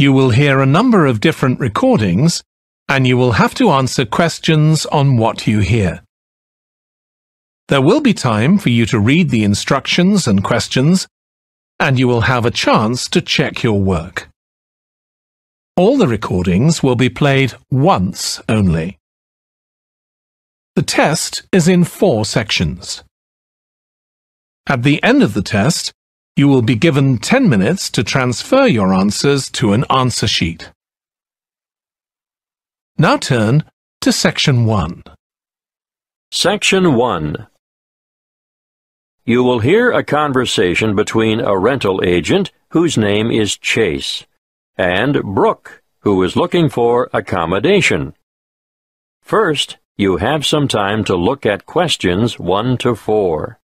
You will hear a number of different recordings, and you will have to answer questions on what you hear. There will be time for you to read the instructions and questions, and you will have a chance to check your work. All the recordings will be played once only. The test is in 4 sections. At the end of the test, you will be given 10 minutes to transfer your answers to an answer sheet. Now turn to Section 1. Section 1. You will hear a conversation between a rental agent, whose name is Chase, and Brooke, who is looking for accommodation. First, you have some time to look at questions 1 to 4.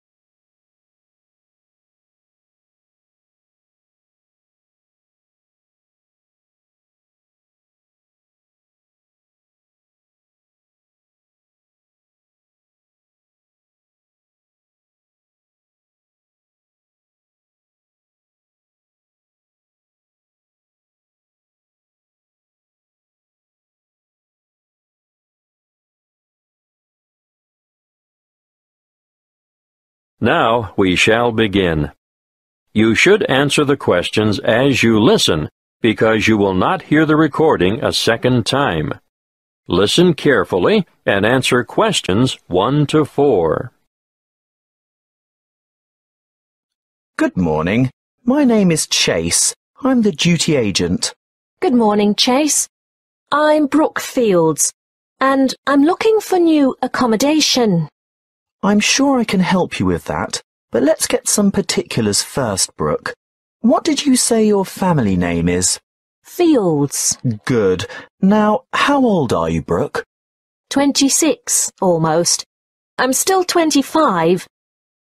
Now we shall begin. You should answer the questions as you listen, because you will not hear the recording a second time. Listen carefully and answer questions 1 to 4. Good morning. My name is Chase. I'm the duty agent. Good morning, Chase. I'm Brooke Fields, and I'm looking for new accommodation. I'm sure I can help you with that, but let's get some particulars first, Brooke. What did you say your family name is? Fields. Good. Now, how old are you, Brooke? 26, almost. I'm still 25,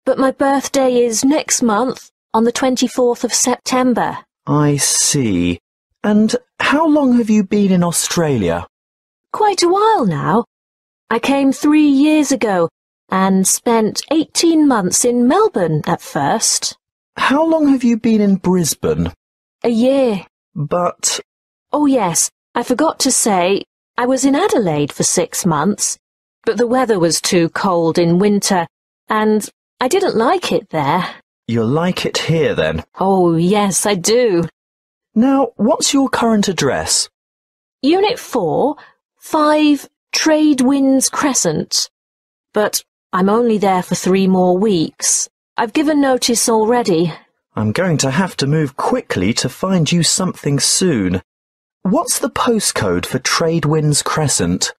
but my birthday is next month, on the 24th of September. I see. And how long have you been in Australia? Quite a while now. I came 3 years ago and spent 18 months in Melbourne at first. How long have you been in Brisbane? A year. But... Oh yes, I forgot to say, I was in Adelaide for 6 months, but the weather was too cold in winter, and I didn't like it there. You'll like it here then? Oh yes, I do. Now, what's your current address? Unit 4, 5 Trade Winds Crescent. But I'm only there for 3 more weeks. I've given notice already. I'm going to have to move quickly to find you something soon. What's the postcode for Trade Winds Crescent?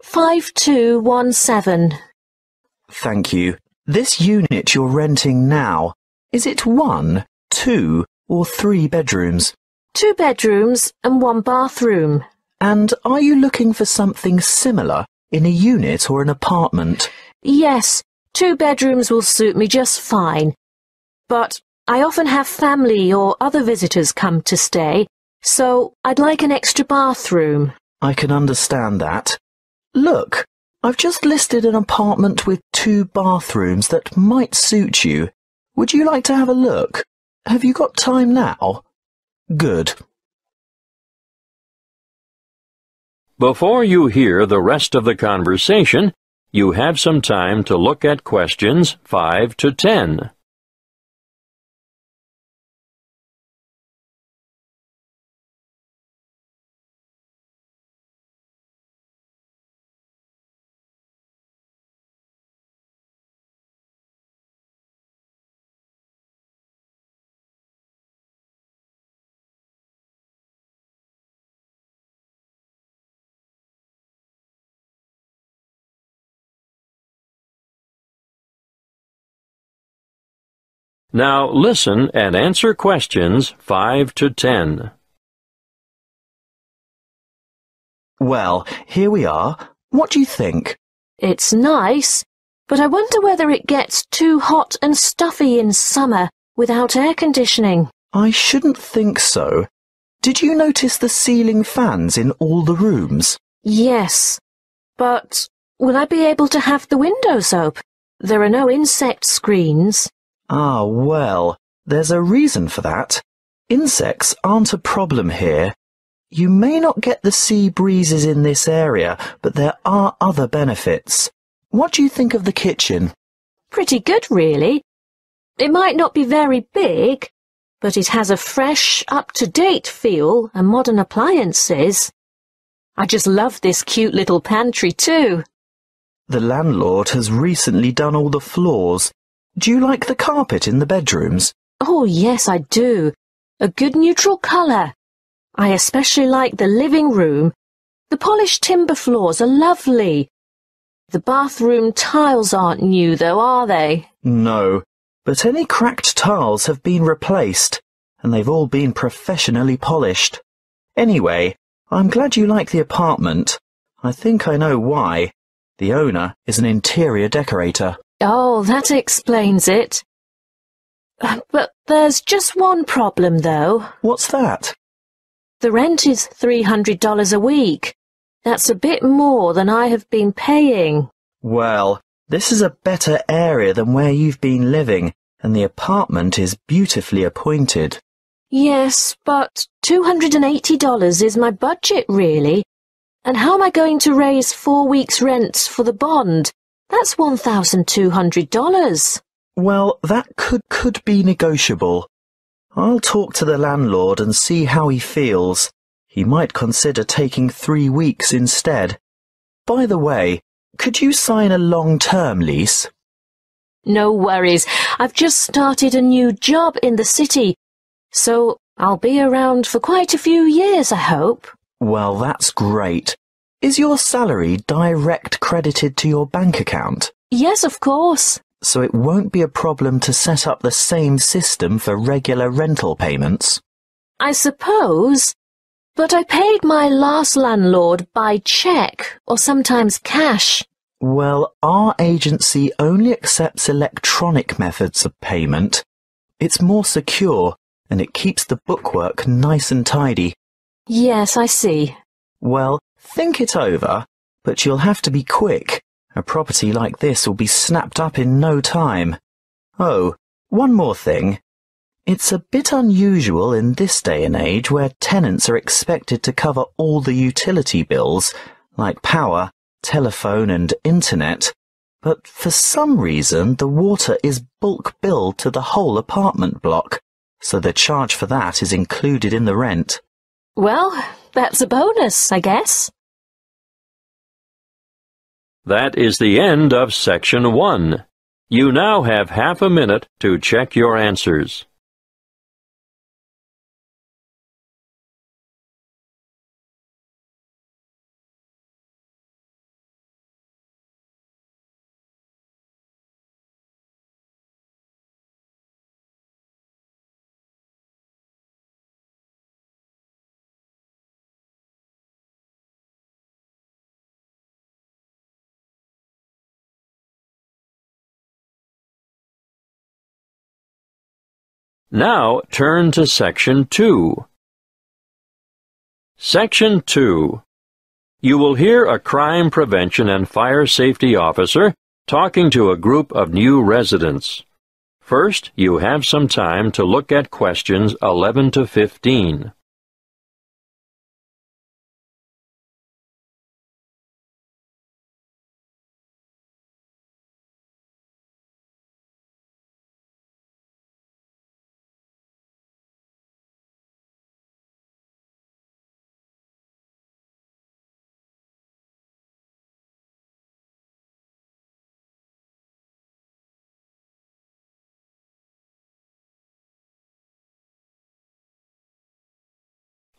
5217. Thank you. This unit you're renting now, is it 1, 2 or 3 bedrooms? 2 bedrooms and 1 bathroom. And are you looking for something similar in a unit or an apartment? Yes, 2 bedrooms will suit me just fine. But I often have family or other visitors come to stay, so I'd like an extra bathroom. I can understand that. Look, I've just listed an apartment with 2 bathrooms that might suit you. Would you like to have a look? Have you got time now? Good. Before you hear the rest of the conversation, you have some time to look at questions 5 to 10. Now listen and answer questions 5 to 10. Well, here we are. What do you think? It's nice, but I wonder whether it gets too hot and stuffy in summer without air conditioning. I shouldn't think so. Did you notice the ceiling fans in all the rooms? Yes, but will I be able to have the windows open? There are no insect screens. Ah, well, there's a reason for that. Insects aren't a problem here You may not get the sea breezes in this area, but there are other benefits. What do you think of the kitchen? Pretty good, really. It might not be very big, but it has a fresh, up-to-date feel and modern appliances. I just love this cute little pantry too. The landlord has recently done all the floors. Do you like the carpet in the bedrooms? Oh, yes, I do. A good neutral colour. I especially like the living room. The polished timber floors are lovely. The bathroom tiles aren't new, though, are they? No, but any cracked tiles have been replaced, and they've all been professionally polished. Anyway, I'm glad you like the apartment. I think I know why. The owner is an interior decorator. Oh, that explains it. But there's just one problem, though. What's that? The rent is $300 a week. That's a bit more than I have been paying. Well, this is a better area than where you've been living, and the apartment is beautifully appointed. Yes, but $280 is my budget, really. And how am I going to raise 4 weeks' rent for the bond? That's $1,200. Well, that could be negotiable. I'll talk to the landlord and see how he feels. He might consider taking 3 weeks instead. By the way, could you sign a long-term lease? No worries. I've just started a new job in the city, so I'll be around for quite a few years, I hope. Well, that's great. Is your salary direct credited to your bank account? Yes, of course. So it won't be a problem to set up the same system for regular rental payments? I suppose. But I paid my last landlord by cheque or sometimes cash. Well, our agency only accepts electronic methods of payment. It's more secure and it keeps the bookwork nice and tidy. Yes, I see. Well, think it over, but you'll have to be quick. A property like this will be snapped up in no time. Oh, one more thing. It's a bit unusual in this day and age where tenants are expected to cover all the utility bills, like power, telephone and internet, but for some reason the water is bulk billed to the whole apartment block, so the charge for that is included in the rent. Well, that's a bonus, I guess. That is the end of Section 1. You now have half a minute to check your answers. Now turn to Section 2. Section 2. You will hear a crime prevention and fire safety officer talking to a group of new residents. First, you have some time to look at questions 11 to 15.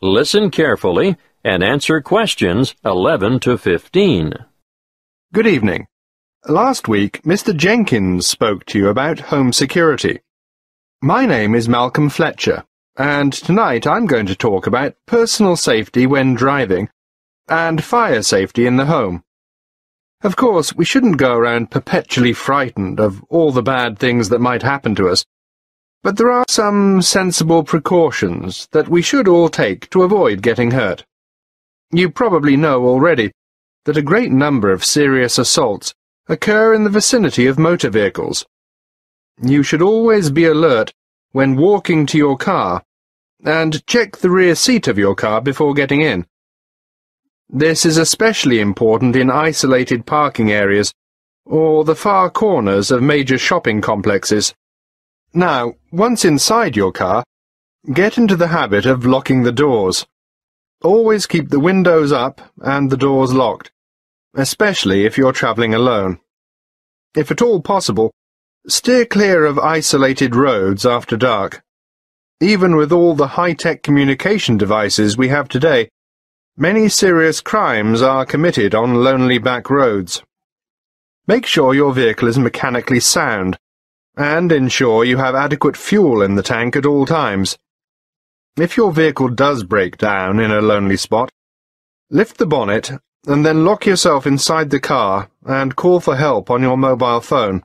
Listen carefully and answer questions 11 to 15. Good evening. Last week, Mr. Jenkins spoke to you about home security. My name is Malcolm Fletcher, and tonight I'm going to talk about personal safety when driving and fire safety in the home. Of course, we shouldn't go around perpetually frightened of all the bad things that might happen to us, but there are some sensible precautions that we should all take to avoid getting hurt. You probably know already that a great number of serious assaults occur in the vicinity of motor vehicles. You should always be alert when walking to your car and check the rear seat of your car before getting in. This is especially important in isolated parking areas or the far corners of major shopping complexes. Now, once inside your car, get into the habit of locking the doors. Always keep the windows up and the doors locked, especially if you're travelling alone. If at all possible, steer clear of isolated roads after dark. Even with all the high-tech communication devices we have today, many serious crimes are committed on lonely back roads. Make sure your vehicle is mechanically sound, and ensure you have adequate fuel in the tank at all times. If your vehicle does break down in a lonely spot, lift the bonnet and then lock yourself inside the car and call for help on your mobile phone.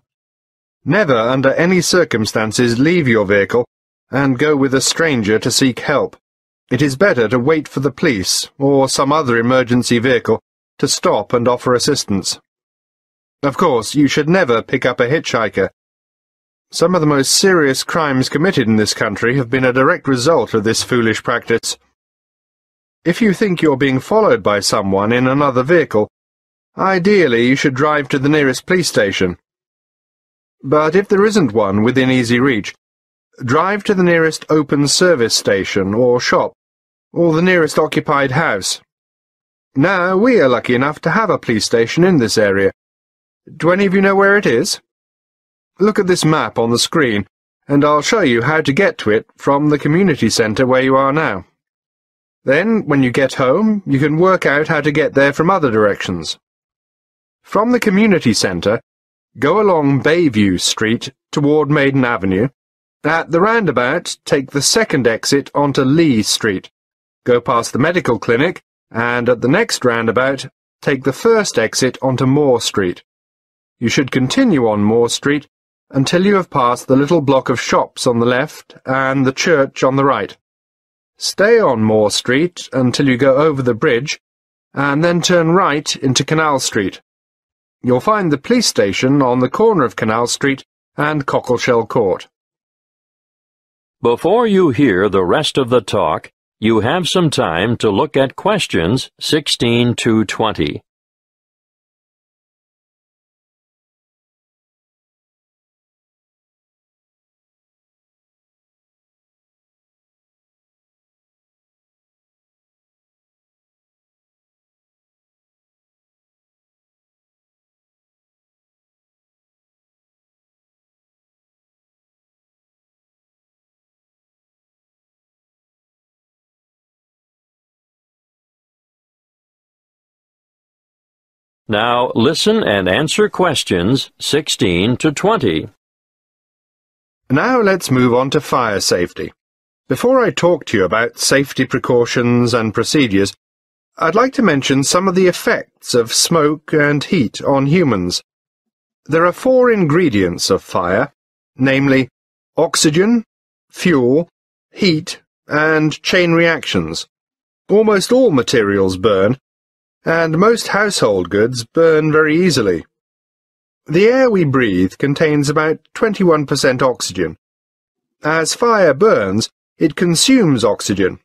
Never, under any circumstances, leave your vehicle and go with a stranger to seek help. It is better to wait for the police or some other emergency vehicle to stop and offer assistance. Of course, you should never pick up a hitchhiker. Some of the most serious crimes committed in this country have been a direct result of this foolish practice. If you think you're being followed by someone in another vehicle, ideally you should drive to the nearest police station. But if there isn't one within easy reach, drive to the nearest open service station or shop, or the nearest occupied house. Now, we are lucky enough to have a police station in this area. Do any of you know where it is? Look at this map on the screen, and I'll show you how to get to it from the community centre where you are now. Then, when you get home, you can work out how to get there from other directions. From the community centre, go along Bayview Street toward Maiden Avenue. At the roundabout, take the second exit onto Lee Street. Go past the medical clinic, and at the next roundabout, take the first exit onto Moore Street. You should continue on Moore Street until you have passed the little block of shops on the left and the church on the right. Stay on Moore Street until you go over the bridge, and then turn right into Canal Street. You'll find the police station on the corner of Canal Street and Cockleshell Court. Before you hear the rest of the talk, you have some time to look at questions 16 to 20. Now listen and answer questions 16 to 20. Now let's move on to fire safety. Before I talk to you about safety precautions and procedures, I'd like to mention some of the effects of smoke and heat on humans. There are 4 ingredients of fire, namely oxygen, fuel, heat, and chain reactions. Almost all materials burn, and most household goods burn very easily. The air we breathe contains about 21% oxygen. As fire burns, it consumes oxygen,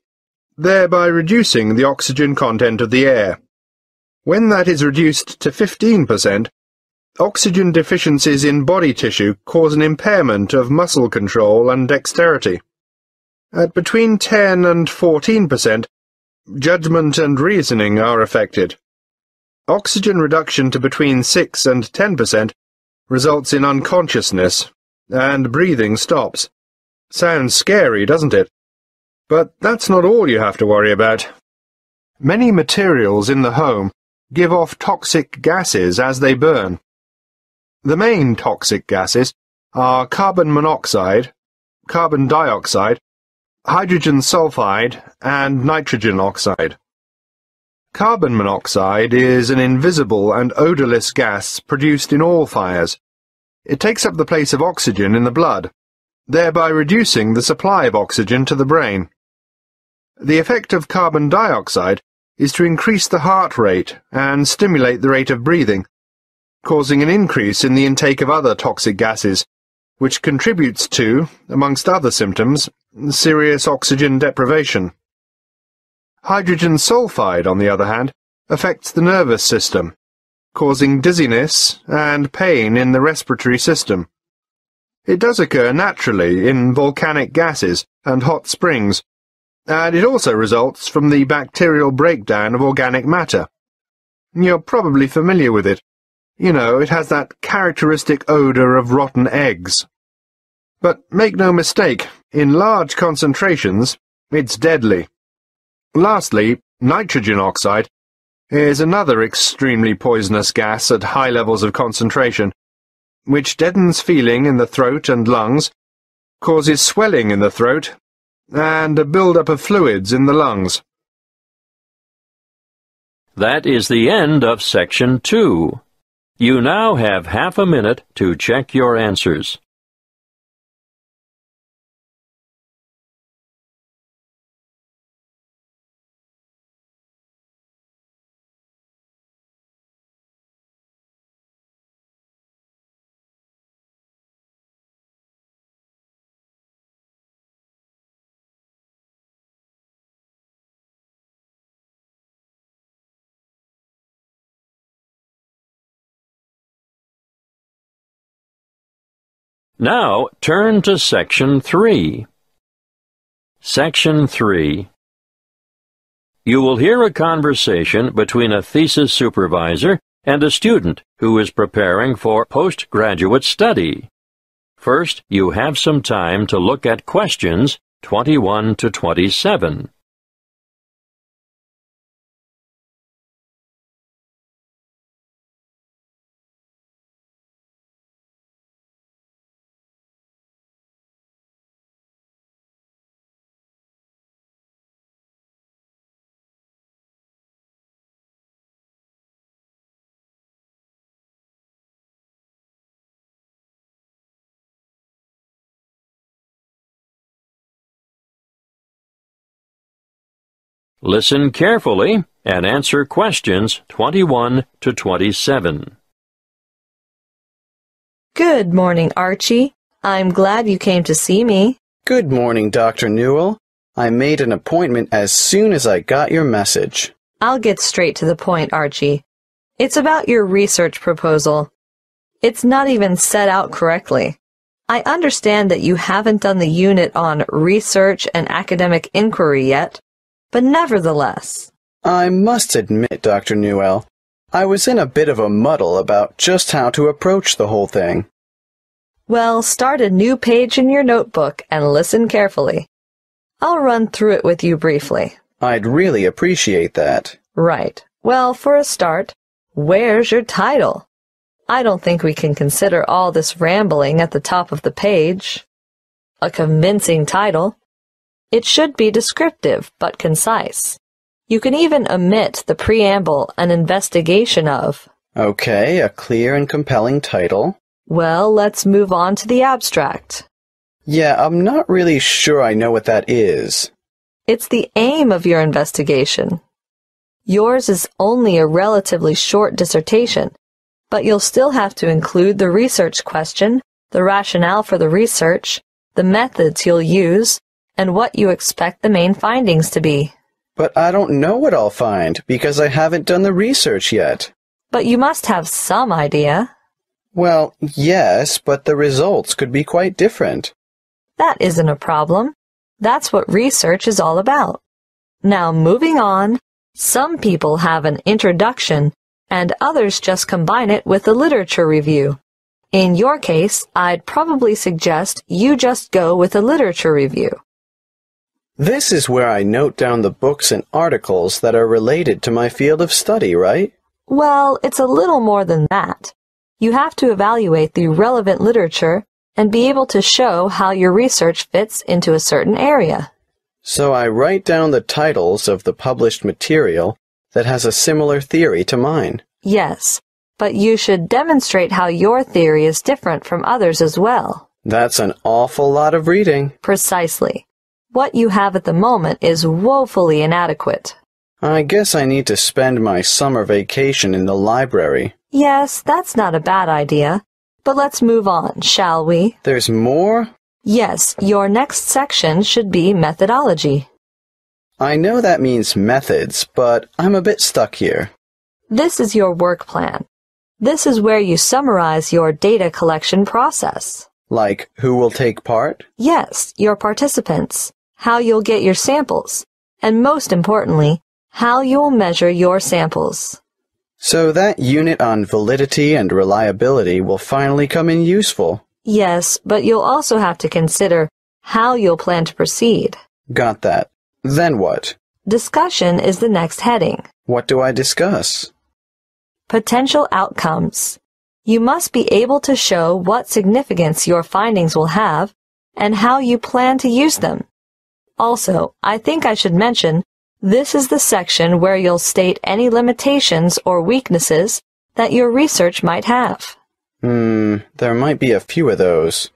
thereby reducing the oxygen content of the air. When that is reduced to 15%, oxygen deficiencies in body tissue cause an impairment of muscle control and dexterity. At between 10 and 14%, judgment and reasoning are affected. Oxygen reduction to between 6 and 10% results in unconsciousness, and breathing stops. Sounds scary, doesn't it? But that's not all you have to worry about. Many materials in the home give off toxic gases as they burn. The main toxic gases are carbon monoxide, carbon dioxide, hydrogen sulfide, and nitrogen oxide. Carbon monoxide is an invisible and odorless gas produced in all fires. It takes up the place of oxygen in the blood, thereby reducing the supply of oxygen to the brain. The effect of carbon dioxide is to increase the heart rate and stimulate the rate of breathing, causing an increase in the intake of other toxic gases, which contributes to, amongst other symptoms, serious oxygen deprivation. Hydrogen sulfide, on the other hand, affects the nervous system, causing dizziness and pain in the respiratory system. It does occur naturally in volcanic gases and hot springs, and it also results from the bacterial breakdown of organic matter. You're probably familiar with it. You know, it has that characteristic odour of rotten eggs. But make no mistake, in large concentrations, it's deadly. Lastly, nitrogen oxide is another extremely poisonous gas at high levels of concentration, which deadens feeling in the throat and lungs, causes swelling in the throat, and a build-up of fluids in the lungs. That is the end of Section 2. You now have half a minute to check your answers. Now turn to Section 3. Section 3. You will hear a conversation between a thesis supervisor and a student who is preparing for postgraduate study. First, you have some time to look at questions 21 to 27. Listen carefully and answer questions 21 to 27. Good morning, Archie. I'm glad you came to see me. Good morning, Dr. Newell. I made an appointment as soon as I got your message. I'll get straight to the point, Archie. It's about your research proposal. It's not even set out correctly. I understand that you haven't done the unit on research and academic inquiry yet, but nevertheless. I must admit, Dr. Newell, I was in a bit of a muddle about just how to approach the whole thing. Well, start a new page in your notebook and listen carefully. I'll run through it with you briefly. I'd really appreciate that. Right. Well, for a start, where's your title? I don't think we can consider all this rambling at the top of the page. A convincing title. It should be descriptive but concise. You can even omit the preamble, an investigation of. Okay, a clear and compelling title. Well, let's move on to the abstract. Yeah, I'm not really sure I know what that is. It's the aim of your investigation. Yours is only a relatively short dissertation, but you'll still have to include the research question, the rationale for the research, the methods you'll use, and what you expect the main findings to be. But I don't know what I'll find, because I haven't done the research yet. But you must have some idea. Well, yes, but the results could be quite different. That isn't a problem. That's what research is all about. Now, moving on, some people have an introduction, and others just combine it with a literature review. In your case, I'd probably suggest you just go with a literature review. This is where I note down the books and articles that are related to my field of study, right? Well, it's a little more than that. You have to evaluate the relevant literature and be able to show how your research fits into a certain area. So I write down the titles of the published material that has a similar theory to mine. Yes, but you should demonstrate how your theory is different from others as well. That's an awful lot of reading. Precisely. What you have at the moment is woefully inadequate. I guess I need to spend my summer vacation in the library. Yes, that's not a bad idea. But let's move on, shall we? There's more? Yes, your next section should be methodology. I know that means methods, but I'm a bit stuck here. This is your work plan. This is where you summarize your data collection process. Like, who will take part? Yes, your participants, how you'll get your samples, and most importantly, how you'll measure your samples. So that unit on validity and reliability will finally come in useful. Yes, but you'll also have to consider how you'll plan to proceed. Got that. Then what? Discussion is the next heading. What do I discuss? Potential outcomes. You must be able to show what significance your findings will have and how you plan to use them. Also, I think I should mention, this is the section where you'll state any limitations or weaknesses that your research might have. There might be a few of those.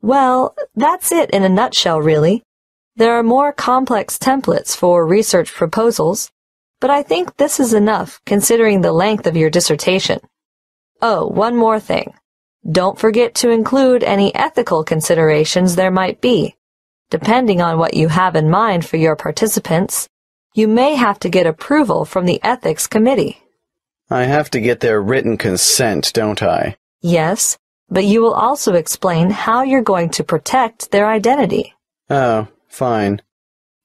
Well, that's it in a nutshell, really. There are more complex templates for research proposals, but I think this is enough considering the length of your dissertation. Oh, one more thing. Don't forget to include any ethical considerations there might be. Depending on what you have in mind for your participants, you may have to get approval from the ethics committee. I have to get their written consent, don't I? Yes, but you will also explain how you're going to protect their identity. Oh, fine.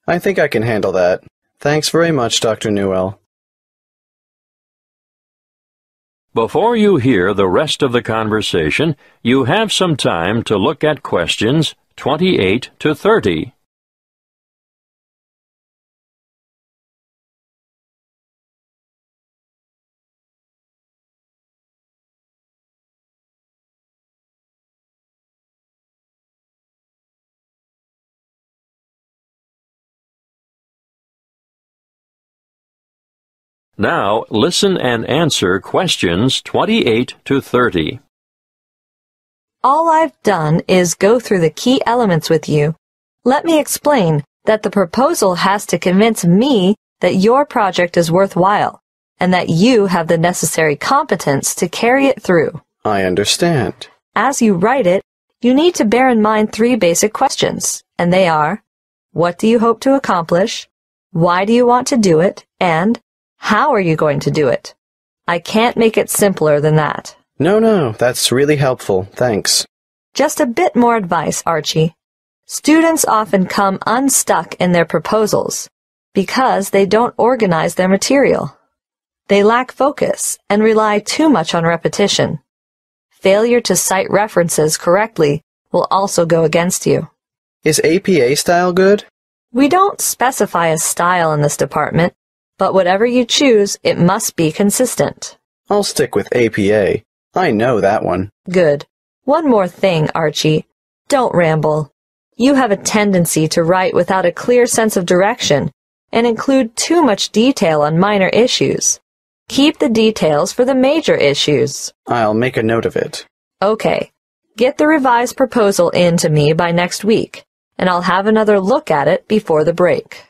I think I can handle that. Thanks very much, Dr. Newell. Before you hear the rest of the conversation, you have some time to look at questions 28 to 30. Now, listen and answer questions 28 to 30. All I've done is go through the key elements with you. Let me explain that the proposal has to convince me that your project is worthwhile and that you have the necessary competence to carry it through. I understand. As you write it, you need to bear in mind 3 basic questions, and they are, what do you hope to accomplish? Why do you want to do it? And how are you going to do it? I can't make it simpler than that. No, that's really helpful. Thanks. Just a bit more advice, Archie. Students often come unstuck in their proposals because they don't organize their material. They lack focus and rely too much on repetition. Failure to cite references correctly will also go against you. Is APA style good? We don't specify a style in this department, but whatever you choose, it must be consistent. I'll stick with APA. I know that one. Good. One more thing, Archie. Don't ramble. You have a tendency to write without a clear sense of direction and include too much detail on minor issues. Keep the details for the major issues. I'll make a note of it. Okay. Get the revised proposal in to me by next week, and I'll have another look at it before the break.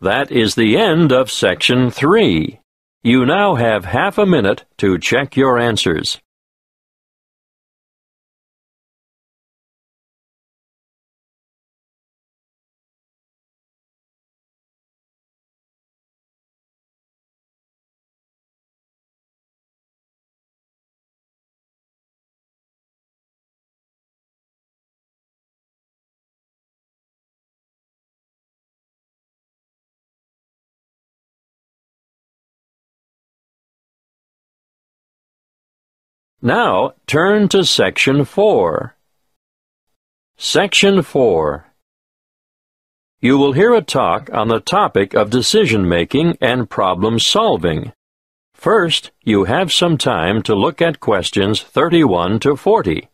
That is the end of Section 3. You now have half a minute to check your answers. Now, turn to Section 4. Section 4. You will hear a talk on the topic of decision-making and problem-solving. First, you have some time to look at questions 31 to 40.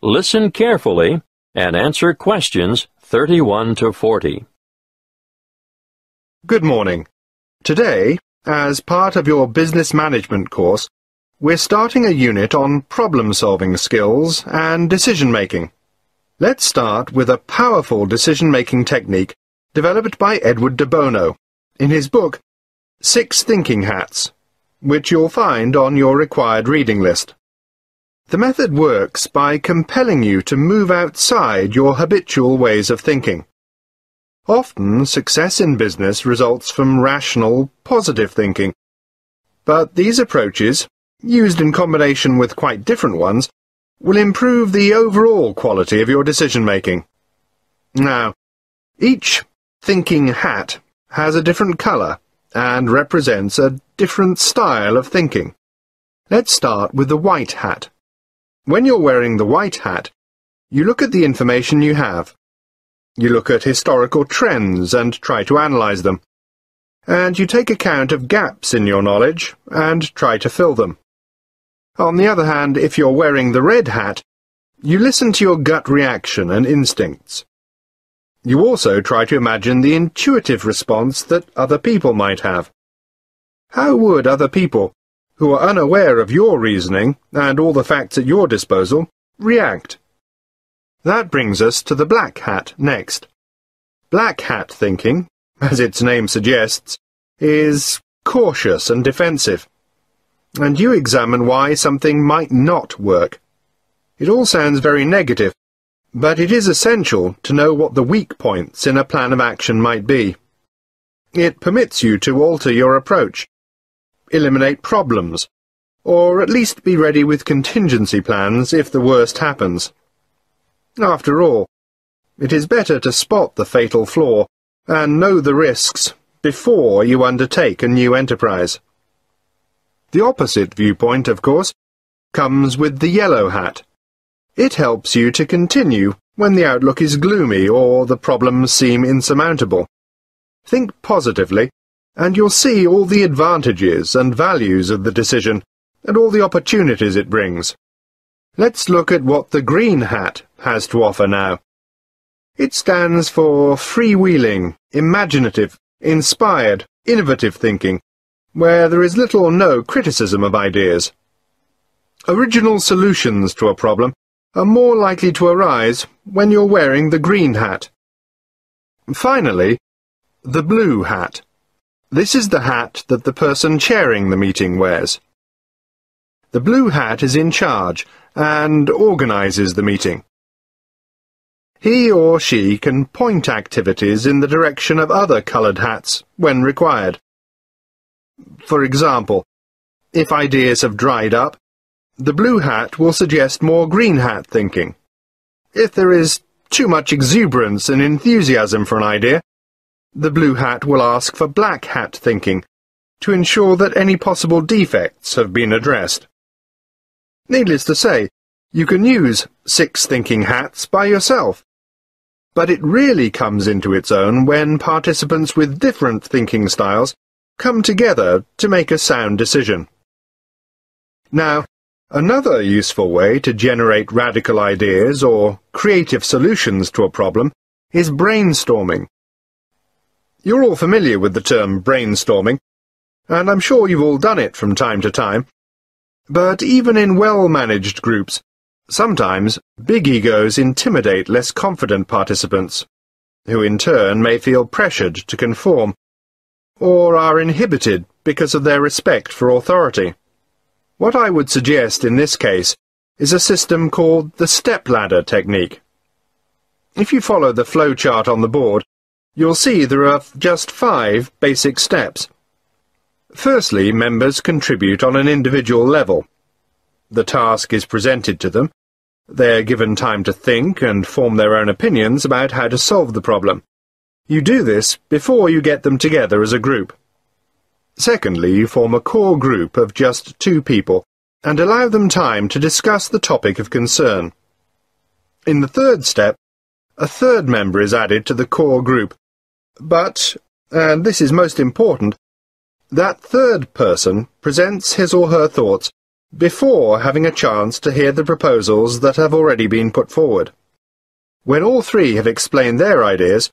listen carefully and answer questions 31 to 40. Good morning. Today, as part of your business management course, we're starting a unit on problem-solving skills and decision-making. Let's start with a powerful decision-making technique developed by Edward de Bono in his book 6 Thinking Hats, which you'll find on your required reading list. The method works by compelling you to move outside your habitual ways of thinking. Often, success in business results from rational, positive thinking, but these approaches, used in combination with quite different ones, will improve the overall quality of your decision-making. Now, each thinking hat has a different colour and represents a different style of thinking. Let's start with the white hat. When you're wearing the white hat, you look at the information you have. You look at historical trends and try to analyse them. And you take account of gaps in your knowledge and try to fill them. On the other hand, if you're wearing the red hat, you listen to your gut reaction and instincts. You also try to imagine the intuitive response that other people might have. How would other people, who are unaware of your reasoning and all the facts at your disposal, react? That brings us to the black hat next. Black hat thinking, as its name suggests, is cautious and defensive, and you examine why something might not work. It all sounds very negative, but it is essential to know what the weak points in a plan of action might be. It permits you to alter your approach, eliminate problems, or at least be ready with contingency plans if the worst happens. After all, it is better to spot the fatal flaw and know the risks before you undertake a new enterprise. The opposite viewpoint, of course, comes with the yellow hat. It helps you to continue when the outlook is gloomy or the problems seem insurmountable. Think positively, and you'll see all the advantages and values of the decision, and all the opportunities it brings. Let's look at what the green hat has to offer now. It stands for freewheeling, imaginative, inspired, innovative thinking, where there is little or no criticism of ideas. Original solutions to a problem are more likely to arise when you're wearing the green hat. Finally, the blue hat. This is the hat that the person chairing the meeting wears. The blue hat is in charge and organises the meeting. He or she can point activities in the direction of other coloured hats when required. For example, if ideas have dried up, the blue hat will suggest more green hat thinking. If there is too much exuberance and enthusiasm for an idea, the blue hat will ask for black hat thinking to ensure that any possible defects have been addressed. Needless to say, you can use 6 thinking hats by yourself, but it really comes into its own when participants with different thinking styles come together to make a sound decision. Now, another useful way to generate radical ideas or creative solutions to a problem is brainstorming. You're all familiar with the term brainstorming, and I'm sure you've all done it from time to time. But even in well-managed groups, sometimes big egos intimidate less confident participants, who in turn may feel pressured to conform, or are inhibited because of their respect for authority. What I would suggest in this case is a system called the stepladder technique. If you follow the flowchart on the board, you'll see there are just 5 basic steps. Firstly, members contribute on an individual level. The task is presented to them. They're given time to think and form their own opinions about how to solve the problem. You do this before you get them together as a group. Secondly, you form a core group of just 2 people and allow them time to discuss the topic of concern. In the third step, a 3rd member is added to the core group, but, and this is most important, that 3rd person presents his or her thoughts before having a chance to hear the proposals that have already been put forward. When all three have explained their ideas,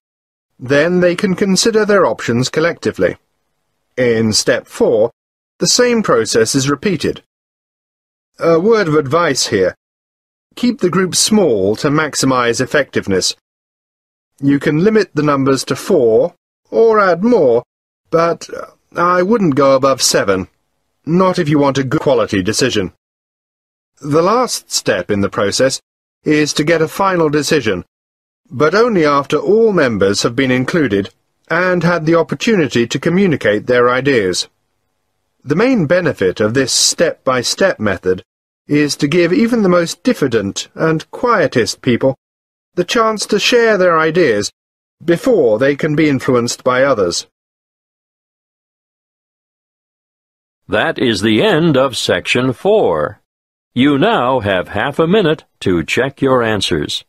then they can consider their options collectively. In Step 4, the same process is repeated. A word of advice here. Keep the group small to maximize effectiveness. You can limit the numbers to 4, or add more, but I wouldn't go above 7. Not if you want a good quality decision. The last step in the process is to get a final decision, but only after all members have been included and had the opportunity to communicate their ideas. The main benefit of this step-by-step method is to give even the most diffident and quietest people the chance to share their ideas before they can be influenced by others. That is the end of Section 4. You now have half a minute to check your answers.